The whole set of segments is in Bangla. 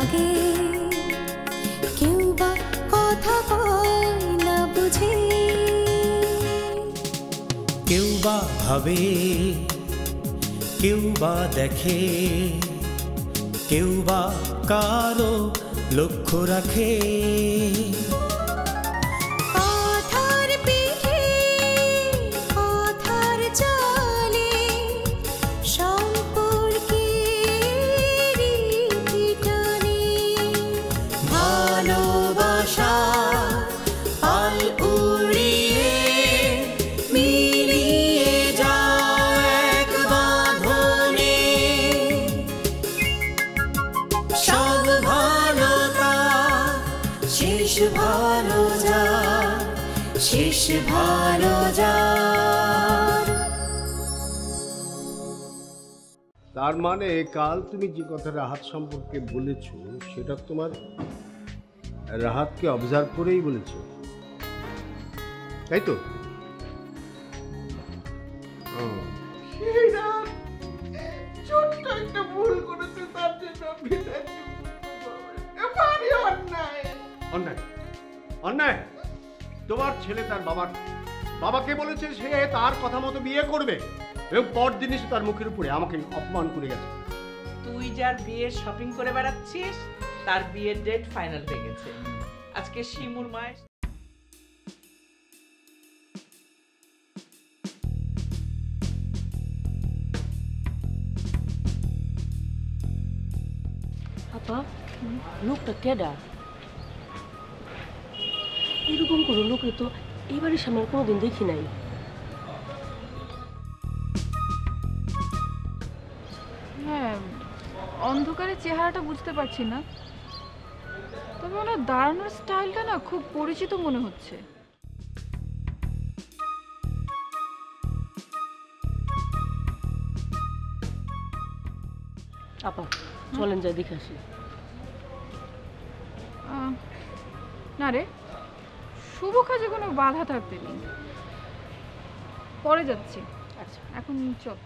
লাগে, কেউ বা কথা কয় না বুঝে, কেউ বা ভাবে, কেউ বা দেখে, কেউ বা কারো লক্ষ্য রাখে। কথার পিঠে কথার চলে, সম্পর্কের টানে, ভালোবাসা পাল উড়িয়ে মিলিয়ে যায় এক বাঁধনে। সব ভালো তার শেষ ভালো যার, শেষ ভালো যার। তার মানে কাল তুমি যে কথা রাহাত সম্পর্কে বলেছো সেটা তোমার রাহাতকে অবজার্ভ করেই বলেছো, তাই তো? ছোট্ট একটা ভুল করেছে, তার জন্য অন্যায় অন্যায় অন্যায়। তোমার ছেলে তার বাবাকে বলেছে সে তার কথা মতো বিয়ে করবে, এবং পরদিনই সে তার মুখের উপরে আমাকে অপমান করে গেছে। তুই যার বিয়ের শপিং করে বেড়াচ্ছিস তার বিয়ের ডেট ফাইনাল হয়ে গেছে। আজকে শিমুর মায়ের আপা, লোকটা কেডা? এরকম কোনো লোকে তো এবারের সামনে কোনোদিন দেখি নাই। হ্যাঁ, অন্ধকারে চেহারাটা বুঝতে পারছি না, তবে ওনার দাঁড়ানোর স্টাইলটা না খুব পরিচিত মনে হচ্ছে। আপা চলেন যাই দেখে আসি। না রে, শুভ কাজে কোনো বাধা থাকতে নেই, পরে যাচ্ছি। আচ্ছা এখন চল।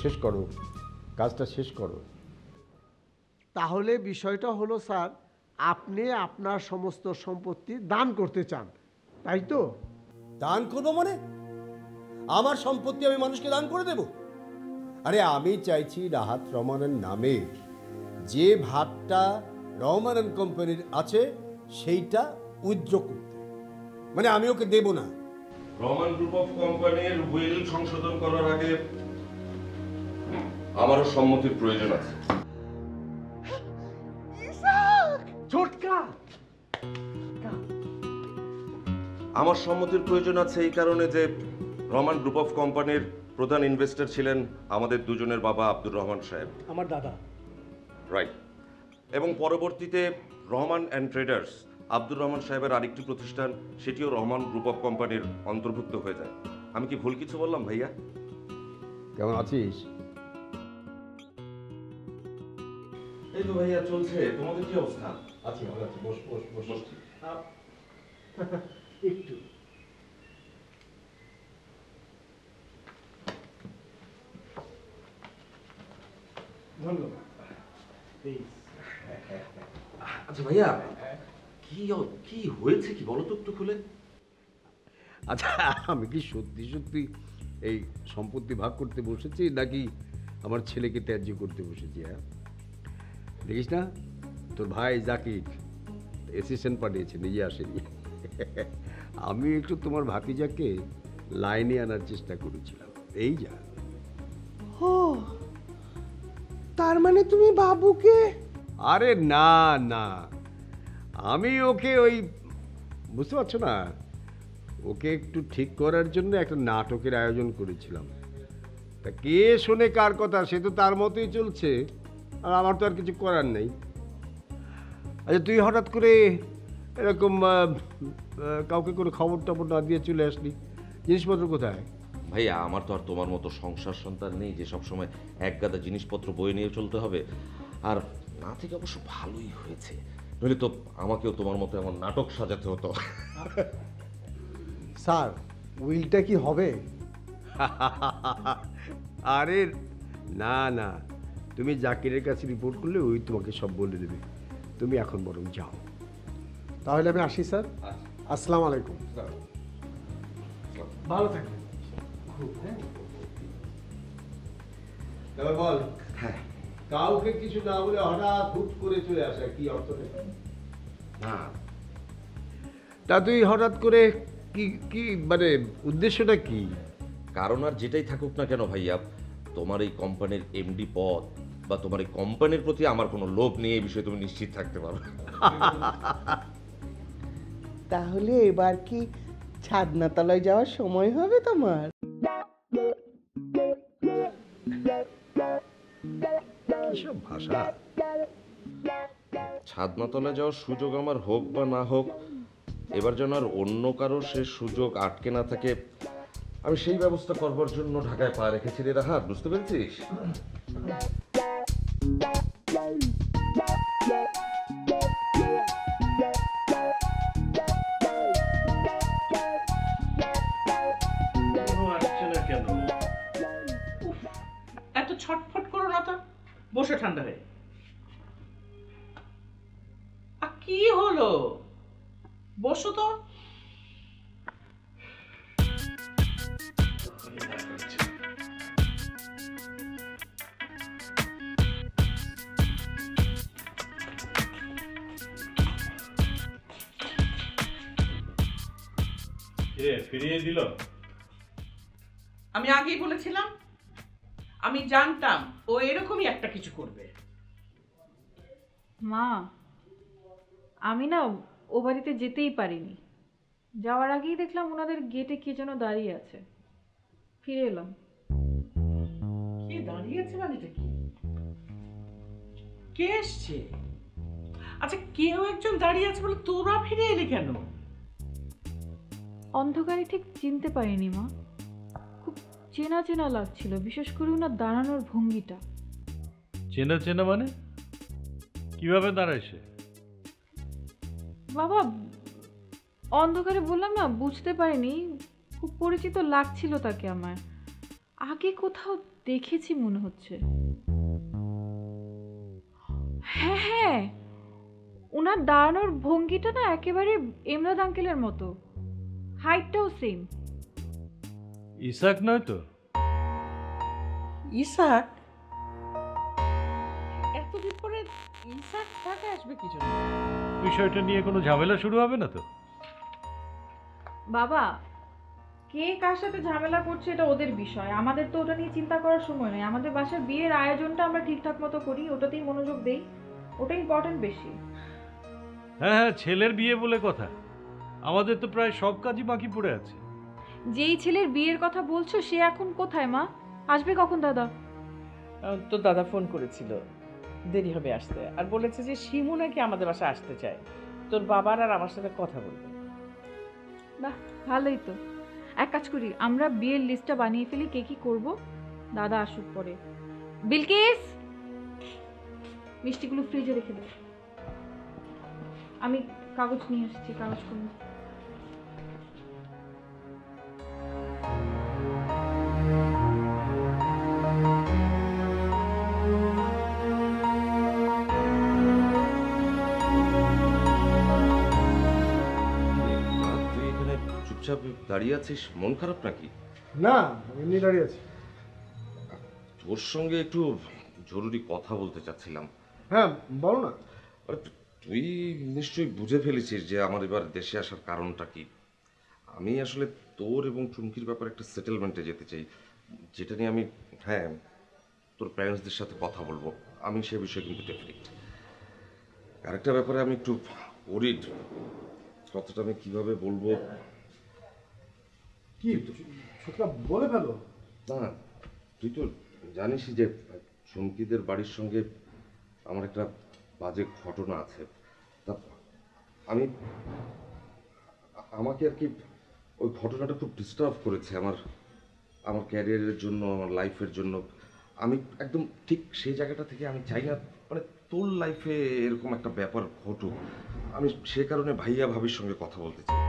শেষ করো কাজটা শেষ করো। তাহলে বিষয়টা হলো স্যার, আপনি আপনার সমস্ত সম্পত্তি দান করতে চান, তাই তো? দান করবো মানে? আমার সম্পত্তি আমি মানুষকে দান করে দেব? আরে আমি চাইছি রাহাত রহমানের নামে যে ভাগটা রহমান অ্যান্ড কোম্পানির আছে সেইটা উইথড্র করতে, মানে আমি ওকে দেব না। রহমান গ্রুপ অফ কোম্পানির উইল সংশোধন করার আগে আমারও সম্মতির প্রয়োজন আছে। আমার সম্মতির প্রয়োজন আছে এই কারণে যে রহমান গ্রুপ অফ কোম্পানির প্রধান ইনভেস্টর ছিলেন আমাদের দুজনের বাবা আব্দুর রহমান সাহেব, আমার দাদা। রাইট। এবং পরবর্তীতে রহমান অ্যান্ড ট্রেডার্স আব্দুর রহমান সাহেবের আরেকটি প্রতিষ্ঠান, সেটিও রহমান গ্রুপ অফ কোম্পানির অন্তর্ভুক্ত হয়ে যায়। আমি কি ভুল কিছু বললাম ভাইয়া? কেমন আছিস? এই তো ভাইয়া চলছে। তোমাদের কি অবস্থা? আছি ভালো আছি। বস বস বস বস। একটু ধন্যবাদ। আচ্ছা ভাইয়া, কি হয়েছে কি বলো তো একটু খুলে। আচ্ছা আমি কি সত্যি সত্যি এই সম্পত্তি ভাগ করতে বসেছি নাকি আমার ছেলেকে ত্যায্য করতে বসেছি? হ্যাঁ দেখিস না, তোর ভাই জাকির অ্যাসিস্ট্যান্ট পাঠিয়েছে, নিজে আসেনি। আমি একটু তোমার ভাতিজাকে লাইনে আনার চেষ্টা করেছিলাম, এই যা। ও, তার মানে তুমি বাবুকে? আরে না না, আমি ওকে ওই বুঝতে পারছো না, ওকে একটু ঠিক করার জন্য একটা নাটকের আয়োজন করেছিলাম। তা কে শোনে কার কথা, সে তো তার মতোই চলছে, আর আমার তো আর কিছু করার নেই। আচ্ছা তুই হঠাৎ করে এরকম কাউকে কোনো খবর টবর না দিয়ে চলে আসলি, জিনিসপত্র কোথায়? ভাইয়া আমার তো আর তোমার মতো সংসার সন্তান নেই যে সবসময় এক গাদা জিনিসপত্র বয়ে নিয়ে চলতে হবে। আর না থেকে অবশ্য ভালোই হয়েছে, নইলে তো আমাকেও তোমার মতো এমন নাটক সাজাতে হতো। স্যার উইলটা কি হবে? আরে না না, তুমি জাকিরের কাছে রিপোর্ট করলে ওই তোমাকে সব বলে দেবে। তুমি এখন বরং যাও। তাহলে আমি আসি স্যার। আসসালামু আলাইকুম। ভালো থাকবেন। তবে বল, কাউকে কিছু না বলে হঠাৎ হুট করে চলে আসা কি অর্থ? না তা তুই হঠাৎ করে কি কি মানে উদ্দেশ্যটা কি? কারণ আর যেটাই থাকুক না কেন ভাইয়া, তোমার এই কোম্পানির এমডি পদ বা তোমার এই কোম্পানির প্রতি আমার কোনো লোভ নেই, এই বিষয়ে তুমি নিশ্চিত থাকতে পারো। তাহলে এবার কি ছাদনাতলায় যাওয়ার সময় হবে তোমার? কিসব ভাষা! ছাদনাতলা যাওয়ার সুযোগ আমার হোক বা না হোক, এবার যেন আর অন্য কারো সে সুযোগ আটকে না থাকে, আমি সেই ব্যবস্থা করবার জন্য ঢাকায় পা রেখেছি রে রাহাত, বুঝতে পেরেছিস? এত ছটফট করো না তো, বসে ঠান্ডা হয়ে। কি হলো, বসো তো। ফিরিয়ে দিল? আমি আগেই বলেছিলাম, আমি জানতাম ও এরকমই একটা কিছু করবে। মা, আমি না ও বাড়িতে যেতেই পারিনি। যাওয়ার আগেই দেখলাম ওনাদের গেটে কে যেন দাঁড়িয়ে আছে, ফিরে এলাম। কে দাঁড়িয়ে আছে মানেটা কি? কে এসছে? আচ্ছা, কেউ একজন দাঁড়িয়ে আছে বলে তোরা ফিরে এলি কেন? অন্ধকারে ঠিক চিনতে পারিনি মা, খুব চেনা চেনা লাগছিল, বিশেষ করে ওনার দাঁড়ানোর ভঙ্গিটা। চেনা চেনা মানে কিভাবে দাঁড়ায় সে? বাবা, অন্ধকারে বললাম না, বুঝতে পারিনি, খুব পরিচিত লাগছিল তাকে আমার, আগে কোথাও দেখেছি মনে হচ্ছে। হ্যাঁ হ্যাঁ, ওনার দাঁড়ানোর ভঙ্গিটা না একেবারে এমরাদ আঙ্কেলের মতো, হাইটটাও সেম। ইসাক নয় তো? ইসাক? এতদিন পরে ইসাক ঢাকা আসবে কি জন্য? বিষয়টা নিয়ে কোনো ঝামেলা শুরু হবে না তো? বাবা, কে কার সাথে ঝামেলা করছে এটা ওদের বিষয়, আমাদের তো ওটা নিয়ে চিন্তা করার সময় নেই। আমাদের বাসার বিয়ের আয়োজনটা আমরা ঠিকঠাক মতো করি, ওটাতেই মনোযোগ দেই, ওটা ইম্পর্টেন্ট বেশি। হ্যাঁ হ্যাঁ, ছেলের বিয়ে বলে কথা, আমাদের তো প্রায় সব কাজই বাকি পড়ে আছে। যেই ছেলের বিয়ের কথা বলছো সে এখন কোথায় মা? আসবে কখন দাদা? তোর দাদা ফোন করেছিল, দেরি হবে আসতে, আর বলেছে যে শিমু নাকি আমাদের বাসায় আসতে চায়, তোর বাবার আর আমার সাথে কথা বলবে। বাহ, ভালোই তো। এক কাজ করি, আমরা বিয়ের লিস্টটা বানিয়ে ফেলি, কে কি করবো, দাদা আসুক পরে। বিলকিস, মিষ্টিগুলো ফ্রিজে রেখে দে, আমি কাগজ নিয়ে আসছি, কাগজ করবো। তুই এখানে চুপচাপ দাঁড়িয়ে আছিস, মন খারাপ নাকি? না, এমনি দাঁড়িয়ে আছি। তোর সঙ্গে একটু জরুরি কথা বলতে চাচ্ছিলাম। হ্যাঁ বলো না। আরে তুই নিশ্চয়ই বুঝে ফেলেছিস যে আমার এবার দেশে আসার কারণটা কি। আমি আসলে তোর এবং চুমকির ব্যাপারে একটা সেটেলমেন্টে যেতে চাই, যেটা নিয়ে আমি, হ্যাঁ, তোর প্যারেন্টসদের সাথে কথা বলবো। আমি সে বিষয়ে কিন্তু ডেফিনেট। আরেকটা ব্যাপারে আমি একটু ওরিড, কথাটা আমি কিভাবে বলবো। কি সেটা বলে ফেলো। না, তুই তো জানিসই যে চুমকিদের বাড়ির সঙ্গে আমার একটা বাজে ঘটনা আছে। তা আমাকে আর কি ওই ঘটনাটা খুব ডিস্টার্ব করেছে। আমার ক্যারিয়ারের জন্য, আমার লাইফের জন্য। আমি একদম ঠিক সেই জায়গাটা থেকে আমি চাই না মানে তোর লাইফে এরকম একটা ব্যাপার ঘটুক। আমি সে কারণে ভাইয়া ভাবির সঙ্গে কথা বলতে চাই।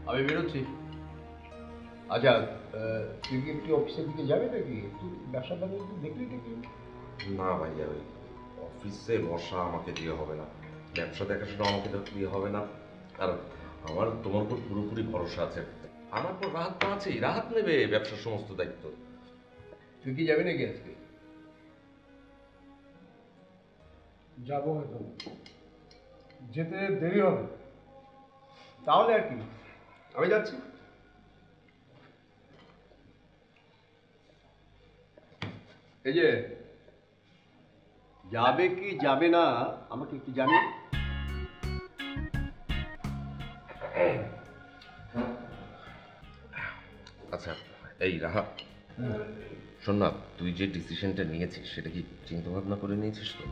আমি বেরোচ্ছি। আচ্ছা, তুই কি একটু অফিসের দিকে যাবে নাকি? তুই ব্যবসা বাণিজ্য দেখলি নাকি? না ভাইয়া, ওই অফিসে বসা আমাকে দিয়ে হবে না, ব্যবসা দেখাশোনা আমাকে দিয়ে হবে না। আর আমার তোমার উপর পুরোপুরি ভরসা আছে। আমার পর রাহাত তো আছেই, রাহাত নেবে ব্যবসার সমস্ত দায়িত্ব। তুই কি যাবি নাকি আজকে? যাবো, হয়তো যেতে দেরি হবে, তাহলে আর কি, আমি যাচ্ছি। এই যে যাবে কি যাবে না আমাকে একটু জানি। আচ্ছা এই রাহাত, শোন না, তুই যে ডিসিশনটা নিয়েছিস সেটা কি চিন্তা ভাবনা করে নিয়েছিস তো?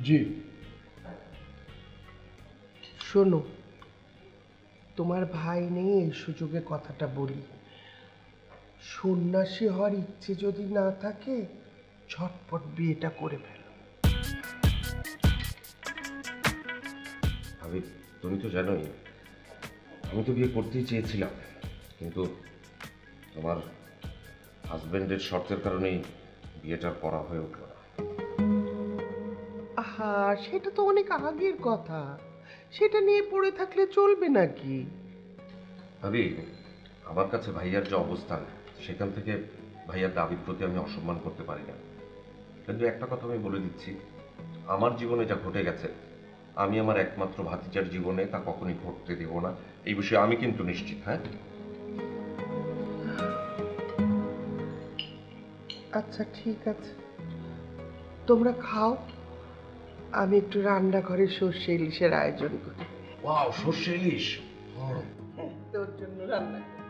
জি। শোনো, তোমার ভাই নেই এই সুযোগে কথাটা বলি। সন্ন্যাসী হওয়ার ইচ্ছে যদি না থাকে, ঝটপট বিয়েটা করে ফেলো। ভাবি, তুমি তো জানোই আমি তো বিয়ে করতেই চেয়েছিলাম, কিন্তু তোমার হাজবেন্ডের শর্তের কারণেই বিয়েটা করা হয়ে উঠল না। আহা, সেটা তো অনেক আগের কথা, সেটা নিয়ে পড়ে থাকলে চলবে নাকি? ভাবি, আমার কাছে ভাইয়ার যে অবস্থান, সেখান থেকে ভাইয়ার দাবির প্রতি আমি অসম্মান করতে পারি না। কিন্তু একটা কথা আমি বলে দিচ্ছি, আমার জীবনে যা ঘটে গেছে, আমি আমার একমাত্র ভাতিজার জীবনে তা কখনই ঘটতে দেব না। এই বিষয়ে আমি কিন্তু নিশ্চিত। হ্যাঁ, আচ্ছা ঠিক আছে, তোমরা খাও, আমি একটু রান্নাঘরে সর্ষে ইলিশের আয়োজন করি। ওয়াও, সর্ষে ইলিশ! তোর জন্য রান্না করি।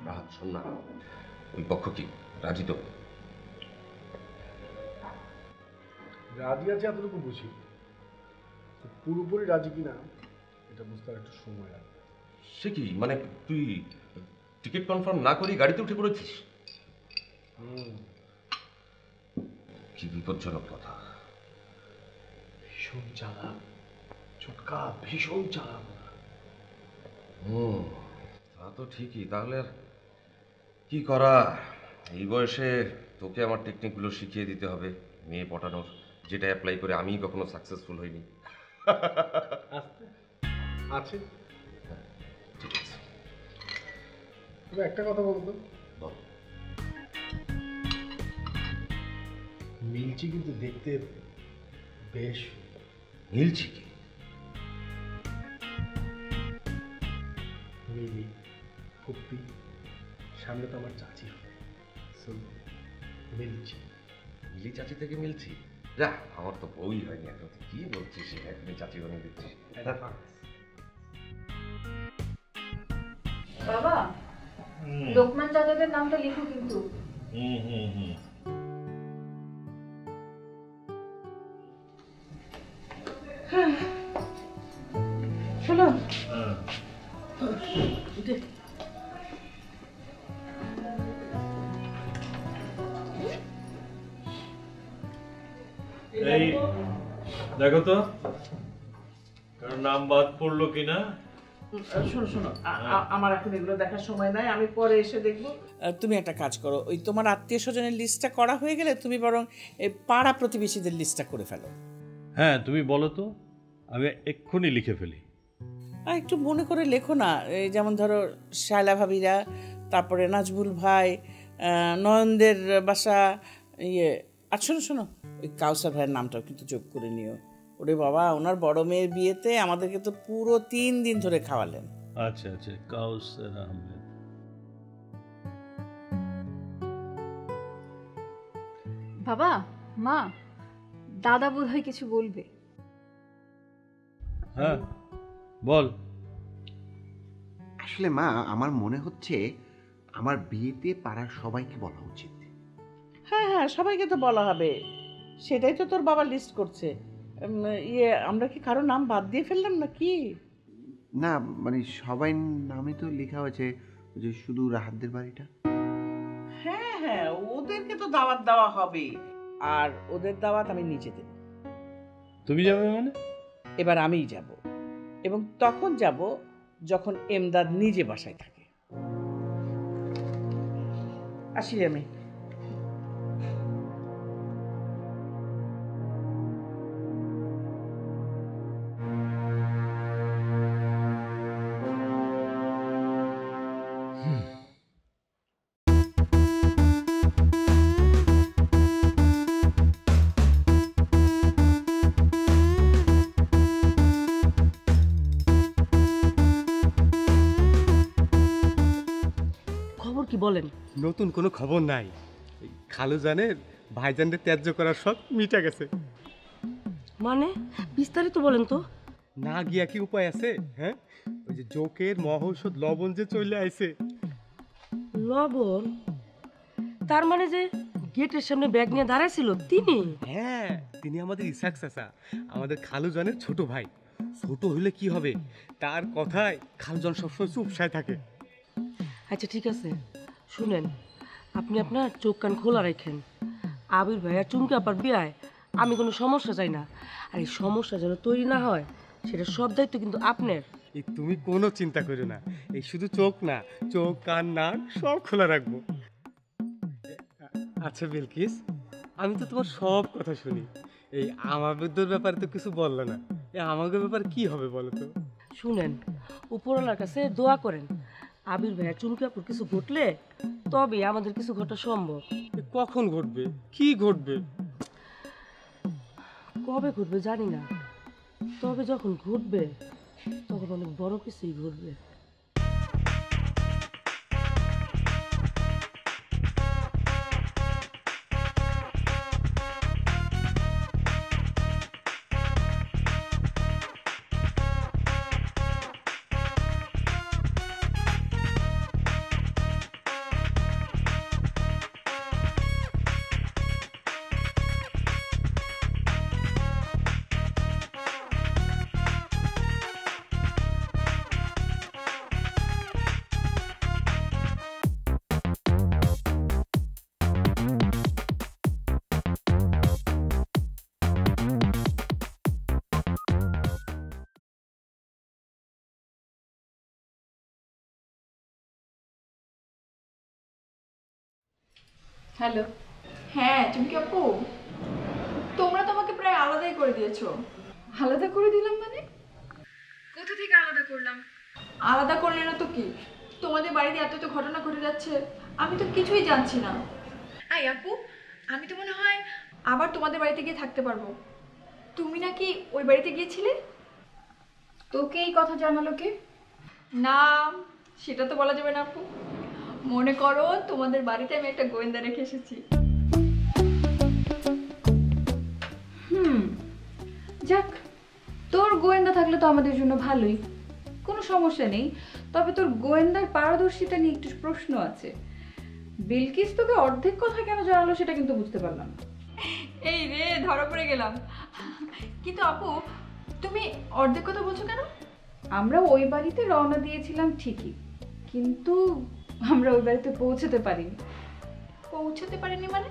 রাহাত, শোন না, ওই পক্ষ কি রাজি তো? রাজি আছে এতটুকু বুঝি, পুরোপুরি রাজি কিনা এটা বুঝতে আর একটু সময় লাগবে। সে কি মানে, তুই টিকিট কনফার্ম না করি গাড়িতে উঠে পড়েছিস? কি বিপজ্জনক কথা। ভীষণ চালাক ছোটকা, ভীষণ চালাক। তা তো ঠিকই, তাহলে আর কি করা? এই বয়সে তোকে আমার টেকনিকগুলো শিখিয়ে দিতে হবে মেয়ে পটানোর, যেটা অ্যাপ্লাই করে আমি কখনো সাকসেসফুল হইনি। আছে, ঠিক আছে, তবে একটা কথা বলতো, বল। মিলছি কিন্তু দেখতে বেশ। মিলছি কি? মিলি, ফুপ্পি, সামনে তো আমার চাচি, মিলছি। মিলি চাচি থেকে মিলছি? যা, আমার তো বই হয়নি এখন। কি বলছিস, এখনই চাচি বানিয়ে দিচ্ছিস? বাবা, লোকমান চাচাদের নামটা লিখো কিন্তু। শোনো, এই দেখো তো কারণ নাম বাদ পড়লো কিনা। শোনো শোনো, আমার এখন এগুলো দেখার সময় নাই, আমি পরে এসে দেখবো। তুমি একটা কাজ করো, ওই তোমার আত্মীয় স্বজনের লিস্টটা করা হয়ে গেলে তুমি বরং এই পাড়া প্রতিবেশীদের লিস্টটা করে ফেলো। হ্যাঁ, তুমি বলো তো, আমি এক্ষুনি লিখে ফেলি। আর একটু মনে করে লেখো না, এই যেমন ধরো শায়লা ভাবিরা, তারপরে নাজবুল ভাই, নয়নদের বাসা, ইয়ে। আর শোনো শোনো, ওই কাউসার ভাইয়ের নামটাও কিন্তু যোগ করে নিও। ওরে বাবা, ওনার বড় মেয়ের বিয়েতে আমাদেরকে তো পুরো 3 দিন ধরে খাওয়ালেন। আচ্ছা আচ্ছা, কাউসার আহমেদ। বাবা, মা, দাদা বোধহয় কিছু বলবে। হ্যাঁ বল। আসলে মা, আমার মনে হচ্ছে আমার বিয়েতে পাড়ার সবাইকে বলা উচিত। হ্যাঁ হ্যাঁ, সবাইকে তো বলা হবে, সেটাই তো তোর বাবা লিস্ট করছে। আমরা কি কারো নাম বাদ দিয়ে ফেললাম না কি? না মানে সবাই নামে তো লেখা হয়েছে, যে শুধু রাহাতদের বাড়িটা। হ্যাঁ হ্যাঁ, ওদেরকে তো দাওয়াত দেওয়া হবে, আর ওদের দাওয়াত আমি নিজে দেব। তুমি যাবে মানে? এবার আমিই যাব, এবং তখন যাব যখন এমদাদ নিজে বাসায় থাকে। আসি আমি। খবর কি বলেন? নতুন কোনো খবর নাই। খালু জানের ভাইজানদের ত্যায্য করার শখ মিটা গেছে। মানে বিস্তারিত বলেন তো। না গিয়া কি উপায় আছে? হ্যাঁ, ওই যে জোকের মহৌষধ লবণ যে চলে আইছে। লবণ? তার মানে যে গেটের সামনে ব্যাগ নিয়ে দাঁড়াইছিল তিনি? হ্যাঁ, তিনি আমাদের ইসাক চাচা, আমাদের খালু জানের ছোট ভাই। ছোট হইলে কি হবে, তার কথায় খালুজন সবসময় চুপসায় থাকে। আচ্ছা ঠিক আছে, শুনেন, আপনি আপনার চোখ কান খোলা রাখেন। আবির ভাই আর চুমকি আপার বিয়ায় আমি কোনো সমস্যা চাই না, আর এই সমস্যা যেন তৈরি না হয় সেটা সব দায়িত্ব কিন্তু আপনার। এই তুমি কোনো চিন্তা করো না, এই শুধু চোখ না, চোখ কান নাক সব খোলা রাখবো। আচ্ছা বিলকিস, আমি তো তোমার সব কথা শুনি। এই আমাদের ব্যাপারে তো কিছু বললো না, এই আমাদের ব্যাপারে কি হবে বলো তো? শুনেন, উপরওয়ালার কাছে দোয়া করেন, আবির ভাইয়া চুমকি আপুর কিছু ঘটলে তবে আমাদের কিছু ঘটা সম্ভব। কখন ঘটবে, কি ঘটবে, কবে ঘটবে জানি না, তবে যখন ঘটবে তখন অনেক বড় কিছুই ঘটবে। হ্যালো। হ্যাঁ চুমকি আপু, তোমরা তো আমাকে প্রায় আলাদাই করে দিয়েছো। আলাদা করে দিলাম মানে? কোথা থেকে আলাদা করলাম? আলাদা করলে না তো কি, তোমাদের বাড়িতে এত তো ঘটনা ঘটে যাচ্ছে, আমি তো কিছুই জানছি না। এই আপু, আমি তো মনে হয় আবার তোমাদের বাড়িতে গিয়ে থাকতে পারবো। তুমি নাকি ওই বাড়িতে গিয়েছিলে? তোকে এই কথা জানালো কে? না সেটা তো বলা যাবে না আপু। মনে করো তোমাদের বাড়িতে আমি একটা গোয়েন্দা রেখে এসেছি। যাক, তোর গোয়েন্দা থাকলে তো আমাদের জন্য ভালোই, কোনো সমস্যা নেই। তবে তোর গোয়েন্দার পারদর্শিতা নিয়ে একটু প্রশ্ন আছে। বিলকিস তোকে অর্ধেক কথা কেন জানালো সেটা কিন্তু বুঝতে পারলাম। এই রে, ধরা পড়ে গেলাম। কিন্তু আপু, তুমি অর্ধেক কথা বলছো কেন? আমরা ওই বাড়িতে রওনা দিয়েছিলাম ঠিকই, কিন্তু আমরা ওই বাড়িতে পৌঁছাতে পারিনি। পৌঁছাতে পারিনি মানে?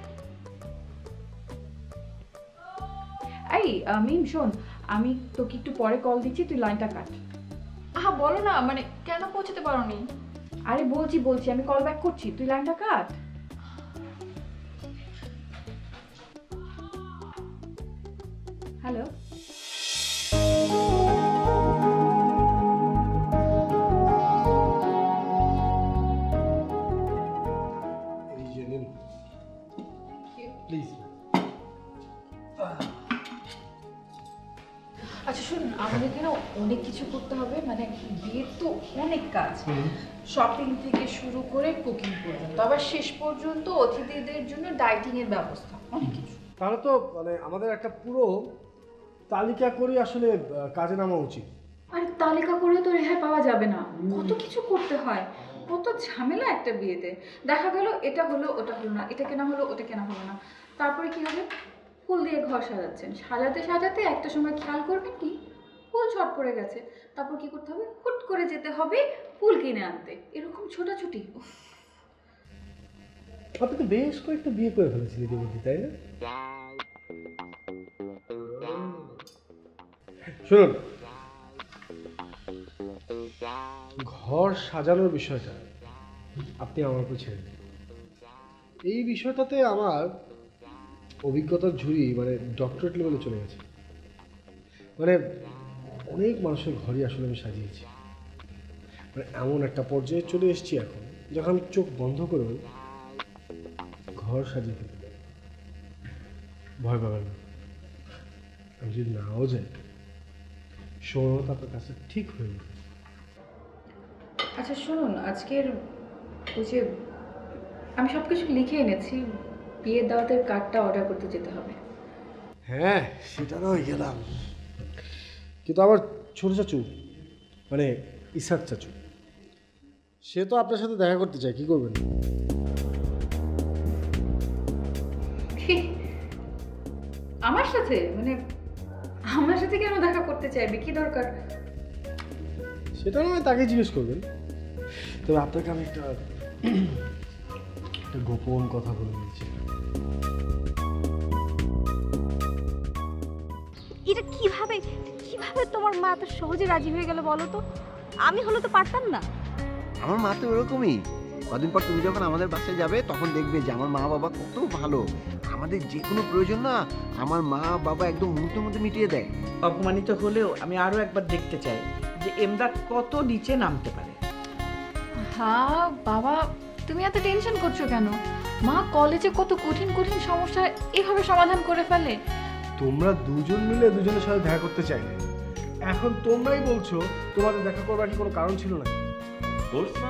এই মিম শোন, আমি তোকে একটু পরে কল দিচ্ছি, তুই লাইনটা কাট। হ্যাঁ বলো না, মানে কেন পৌঁছাতে পারোনি? আরে বলছি আমি কল ব্যাক করছি, তুই লাইনটা কাট। হ্যালো। আচ্ছা শুনুন, আমাদেরকে না অনেক কিছু করতে হবে, মানে বিয়ের তো অনেক কাজ, শপিং থেকে শুরু করে কুকিং পর্যন্ত, আবার শেষ পর্যন্ত অতিথিদের জন্য ডাইটিং এর ব্যবস্থা, অনেক কিছু। তাহলে তো মানে আমাদের একটা পুরো তালিকা করে আসলে কাজে নামা উচিত। আরে তালিকা করে তো রেহাই পাওয়া যাবে না, কত কিছু করতে হয়, কত ঝামেলা একটা বিয়েতে। দেখা গেল এটা হলো ওটা হলো না, এটা কেনা হলো ওটা কেনা হলো না, তারপরে কি হবে? ফুল দিয়ে ঘর সাজাচ্ছেন, সাজাতে সাজাতে একটা সময় খেয়াল করবেন কি ফুল ছট পড়ে গেছে, তারপর কি করতে হবে? হুট করে যেতে হবে ফুল কিনে আনতে, এরকম ছোটাছুটি। আপনি তো বেশ কয়েকটা বিয়ে করে ফেলেছেন ইতিমধ্যে, তাই না? শুনুন, ঘর সাজানোর বিষয়টা আপনি আমার উপর ছেড়ে দিন। এই বিষয়টাতে আমার অভিজ্ঞতার ঝুড়ি মানে ডক্টরেট লেভেলে চলে গেছে। মানে অনেক মানুষের ঘরই আসলে আমি সাজিয়েছি, মানে এমন একটা পর্যায়ে চলে এসেছি এখন যখন আমি চোখ বন্ধ করে ঘর সাজিয়ে ফেলতে পারি। ভয় পাবেন না, আমি যদি নাও যাই সময় মতো আপনার কাছে ঠিক হয়ে যাবে। আচ্ছা শুনুন, আজকের ওই যে আমি সব কিছু লিখে এনেছি, বিয়ের দাওয়াতের কার্ডটা অর্ডার করতে যেতে হবে। হ্যাঁ সেটা নয় গেলাম, কিন্তু আমার ছোট চাচু মানে ইসাক চাচু, সে তো আপনার সাথে দেখা করতে চায়, কি করবেন? আমার সাথে? মানে আমার সাথে কেন দেখা করতে চাইবে, কি দরকার? সেটা নয়, তাকে জিজ্ঞেস করবেন। তবে আপনাকে আমি একটা গোপন কথা বলে দিচ্ছি। এটা কিভাবে কিভাবে তোমার মা এত সহজে রাজি হয়ে গেল বলো তো? আমি হলে তো পারতাম না। আমার মা তো এরকমই। কদিন পর তুমি যখন আমাদের বাসায় যাবে তখন দেখবে যে আমার মা বাবা কত ভালো। আমাদের যে কোনো প্রয়োজন না আমার মা বাবা একদম মুহূর্তের মধ্যে মিটিয়ে দেয়। অপমানিত হলেও আমি আরো একবার দেখতে চাই যে এমদাদ কত নিচে নামতে পারে। হ্যাঁ বাবা, তুমি এত টেনশন করছো কেন? মা কলেজে কত কঠিন কঠিন সমস্যা এভাবে সমাধান করে ফেলে। তোমরা দুজন মিলে দুজনের সাথে দেখা করতে চাইলে, এখন তোমরাই বলছো তোমাদের দেখা করবার কি কোনো কারণ ছিল না? কোর্স না